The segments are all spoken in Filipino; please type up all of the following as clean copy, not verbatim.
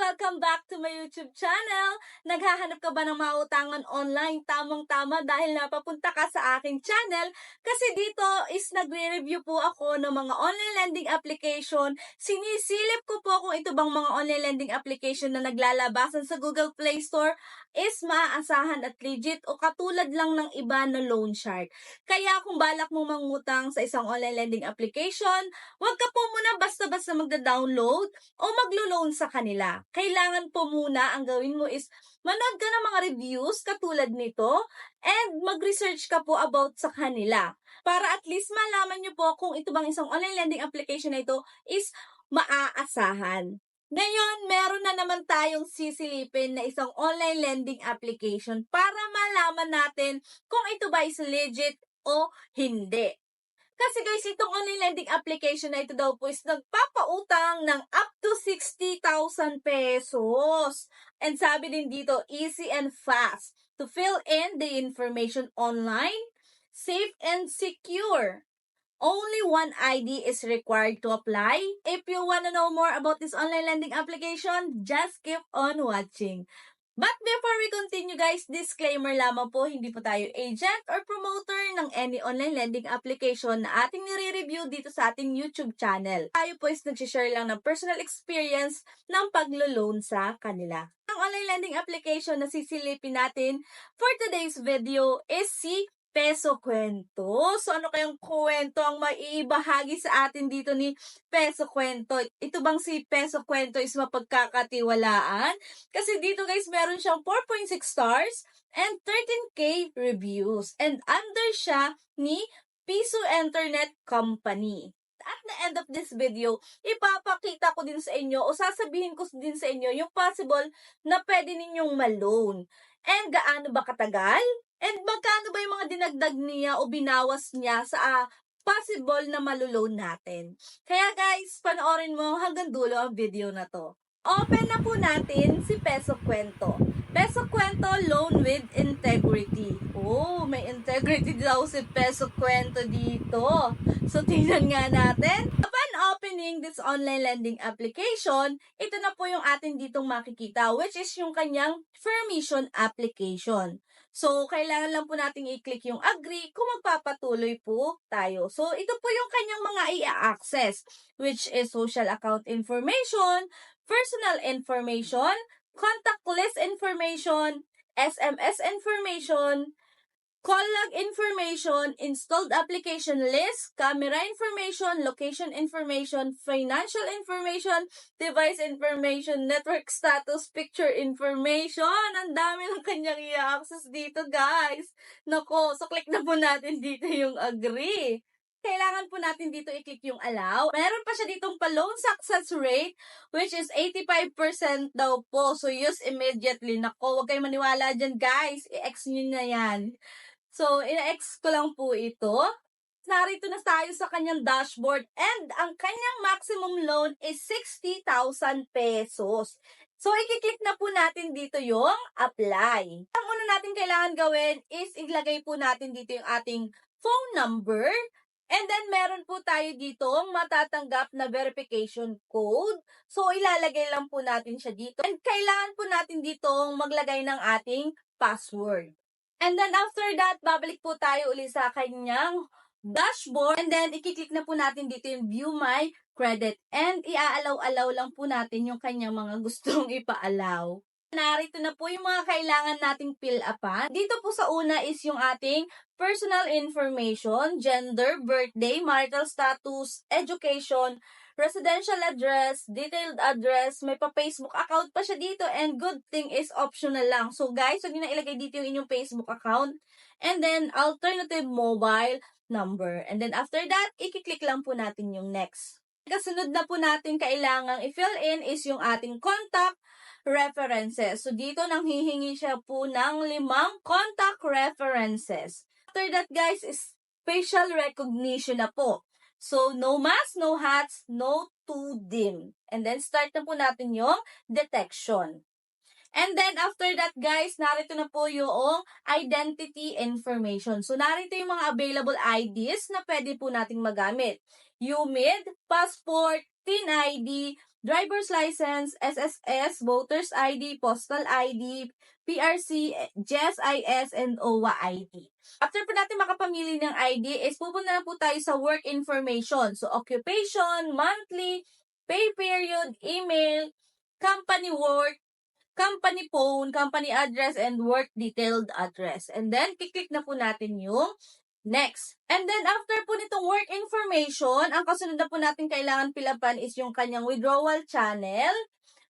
Welcome back to my YouTube channel! Naghahanap ka ba ng mautangan online? Tamang-tama dahil napapunta ka sa aking channel kasi dito is nagre-review po ako ng mga online lending application. Sinisilip ko po kung ito bang mga online lending application na naglalabasan sa Google Play Store is maaasahan at legit o katulad lang ng iba na loan shark. Kaya kung balak mo mangutang sa isang online lending application, huwag ka po muna basta-basta magda-download o maglo-loan sa kanila. Kailangan po muna ang gawin mo is manood ka ng mga reviews katulad nito and mag-research ka po about sa kanila para at least malaman nyo po kung ito bang isang online lending application na ito is maaasahan. Ngayon, meron na naman tayong sisilipin na isang online lending application para malaman natin kung ito ba is legit o hindi. Kasi guys, itong online lending application na ito daw po is nagpapautang ng up to 60,000 pesos. And sabi din dito, easy and fast to fill in the information online, safe and secure. Only one ID is required to apply. If you want to know more about this online lending application, just keep on watching. But before we continue guys, disclaimer lamang po, hindi po tayo agent or promoter ng any online lending application na ating nire-review dito sa ating YouTube channel. Tayo po is nag-share lang ng personal experience ng paglo-loan sa kanila. Ang online lending application na sisilipin natin for today's video is si Peso Kwento. So ano kayang kwento ang maiibahagi sa atin dito ni Peso Kwento? Ito bang si Peso Kwento is mapagkakatiwalaan? Kasi dito guys, meron siyang 4.6 stars and 13K reviews. And under siya ni Piso Internet Company. At the end of this video, ipapakita ko din sa inyo o sasabihin ko din sa inyo yung possible na pwede ninyong ma-loan. And gaano ba katagal? And magkano ba yung mga dinagdag niya o binawas niya sa possible na maluloan natin? Kaya guys, panoorin mo hanggang dulo ang video na to. Open na po natin si Peso Kwento. Peso Kwento Loan with Integrity. Oh, may integrity daw si Peso Kwento dito. So, tingnan nga natin. Upon opening this online lending application, ito na po yung atin ditong makikita, which is yung kanyang permission application. So, kailangan lang po natin i-click yung agree kung magpapatuloy po tayo. So, ito po yung kanyang mga i-access, which is social account information, personal information, contact list information, SMS information, call log information, installed application list, camera information, location information, financial information, device information, network status, picture information. Ang dami ng kanyang i-access dito, guys. Nako, so click na po natin dito yung agree. Kailangan po natin dito i-click yung allow. Meron pa siya ditong pa-loan success rate, which is 85% daw po. So, use immediately. Nako, huwag kayong maniwala dyan, guys. I-X nyo na yan. So, ina-X ko lang po ito. Narito na tayo sa kanyang dashboard and ang kanyang maximum loan is 60,000 pesos. So, i-click na po natin dito yung apply. Ang una natin kailangan gawin is ilagay po natin dito yung ating phone number. And then, meron po tayo dito matatanggap na verification code. So, ilalagay lang po natin siya dito. And kailangan po natin dito maglagay ng ating password. And then, after that, babalik po tayo ulit sa kanyang dashboard. And then, i-click na po natin dito yung view my credit. And i-allow-allow lang po natin yung kanyang mga gustong ipa-allow. Narito na po yung mga kailangan nating fill upan. Dito po sa una is yung ating personal information, gender, birthday, marital status, education, residential address, detailed address, may pa-Facebook account pa siya dito, and good thing is optional lang. So guys, huwag nyo na ilagay dito yung inyong Facebook account. And then, alternative mobile number. And then after that, i-click lang po natin yung next. Kasunod na po natin kailangang i-fill in is yung ating contact references. So, dito nang hihingi siya po ng 5 contact references. After that, guys, is facial recognition na po. So, no mask, no hats, no too dim. And then, start na po natin yung detection. And then, after that, guys, narito na po yung identity information. So, narito yung mga available IDs na pwede po nating magamit. UMID, passport, TIN ID, driver's license, SSS, voter's ID, postal ID, PRC, GSIS, and OWA ID. After po natin makapamili ng ID, is pupunta na po tayo sa work information. So, occupation, monthly, pay period, email, company work, company phone, company address, and work detailed address. And then, kiklik na po natin yung next. And then, after po nitong work information, ang kasunod na po natin kailangan pilapan is yung kanyang withdrawal channel.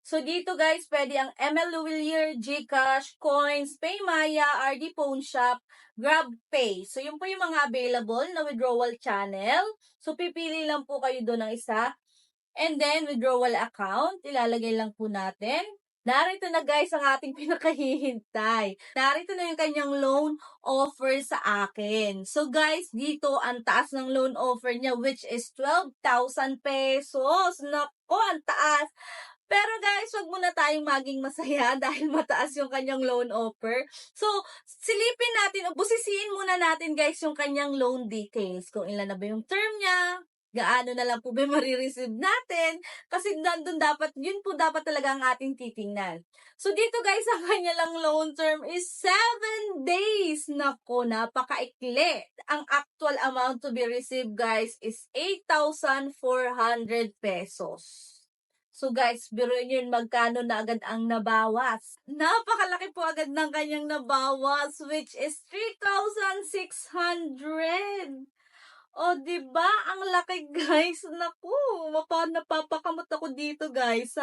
So, dito guys, pwede ang ML Luwilier, GCash, Coins, Paymaya, RD Phone Shop, GrabPay. So, yun po yung mga available na withdrawal channel. So, pipili lang po kayo doon ng isa. And then, withdrawal account, ilalagay lang po natin. Narito na guys ang ating pinakahihintay. Narito na yung kanyang loan offer sa akin. So guys, dito ang taas ng loan offer niya which is 12,000 pesos. Nako, ang taas. Pero guys, wag muna tayong maging masaya dahil mataas yung kanyang loan offer. So, silipin natin o busisiin muna natin guys yung kanyang loan details. Kung ilan na ba yung term niya, gaano na lang po ba marireceive natin? Kasi nandun dapat, yun po dapat talaga ang ating titingnan. So, dito guys, ang kanya lang loan term is 7 days. Nako, napakaikli. Ang actual amount to be received guys is 8,400 pesos. So guys, biruin yun magkano na agad ang nabawas. Napakalaki po agad ng kanyang nabawas which is 3,600. O, diba? Ang laki, guys. Naku, napapakamot ako dito, guys.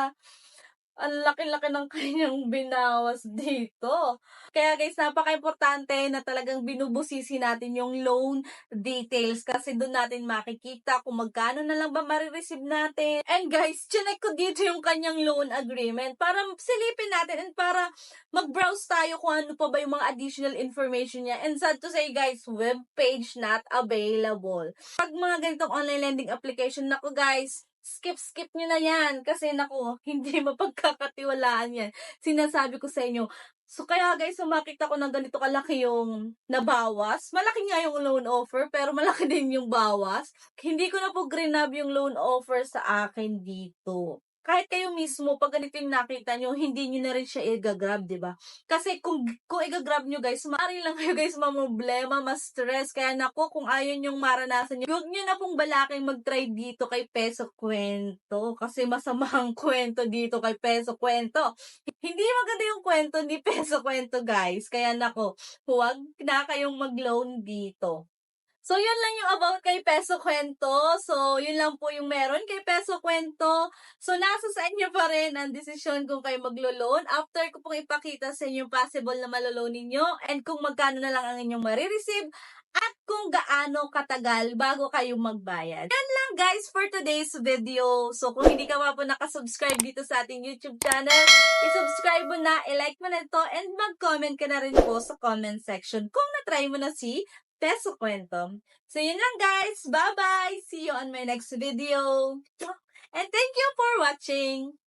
Ang laki-laki ng kanyang binawas dito. Kaya guys, napaka-importante na talagang binubusisi natin yung loan details kasi doon natin makikita kung magkano na lang ba marireceive natin. And guys, chinek ko dito yung kanyang loan agreement para silipin natin and para mag-browse tayo kung ano pa ba yung mga additional information niya. And sad to say guys, web page not available. Pag mga ganitong online lending application, naku guys, skip nyo na yan. Kasi naku, hindi mapagkakatiwalaan yan. Sinasabi ko sa inyo. So kaya guys, makita ko na ganito kalaki yung nabawas. Malaki nga yung loan offer, pero malaki din yung bawas. Hindi ko na po grinab yung loan offer sa akin dito. Kahit kayo mismo, pag ganito yung nakita nyo, hindi nyo na rin siya i-grab, diba? Kasi kung i-grab nyo guys, maaari lang kayo guys mamroblema, ma-stress. Kaya nako, kung ayaw nyong maranasan nyo, huwag nyo na pong balaking mag-try dito kay Peso Kwento. Kasi masamang kwento dito kay Peso Kwento. Hindi maganda yung kwento ni Peso Kwento guys. Kaya nako, huwag na kayong mag-loan dito. So, yun lang yung about kay Peso Kwento. So, yun lang po yung meron kay Peso Kwento. So, nasa sa inyo pa rin ang desisyon kung kayo maglo-loan. After ko pong ipakita sa inyo yung possible na maloloan ninyo and kung magkano na lang ang inyong marireceive at kung gaano katagal bago kayo magbayad. Yan lang guys for today's video. So, kung hindi ka pa po nakasubscribe dito sa ating YouTube channel, i-subscribe mo na, i-like mo na ito, and mag-comment ka na rin po sa comment section kung na-try mo na si Peso Kwento. So, yun lang guys. Bye-bye! See you on my next video. And thank you for watching!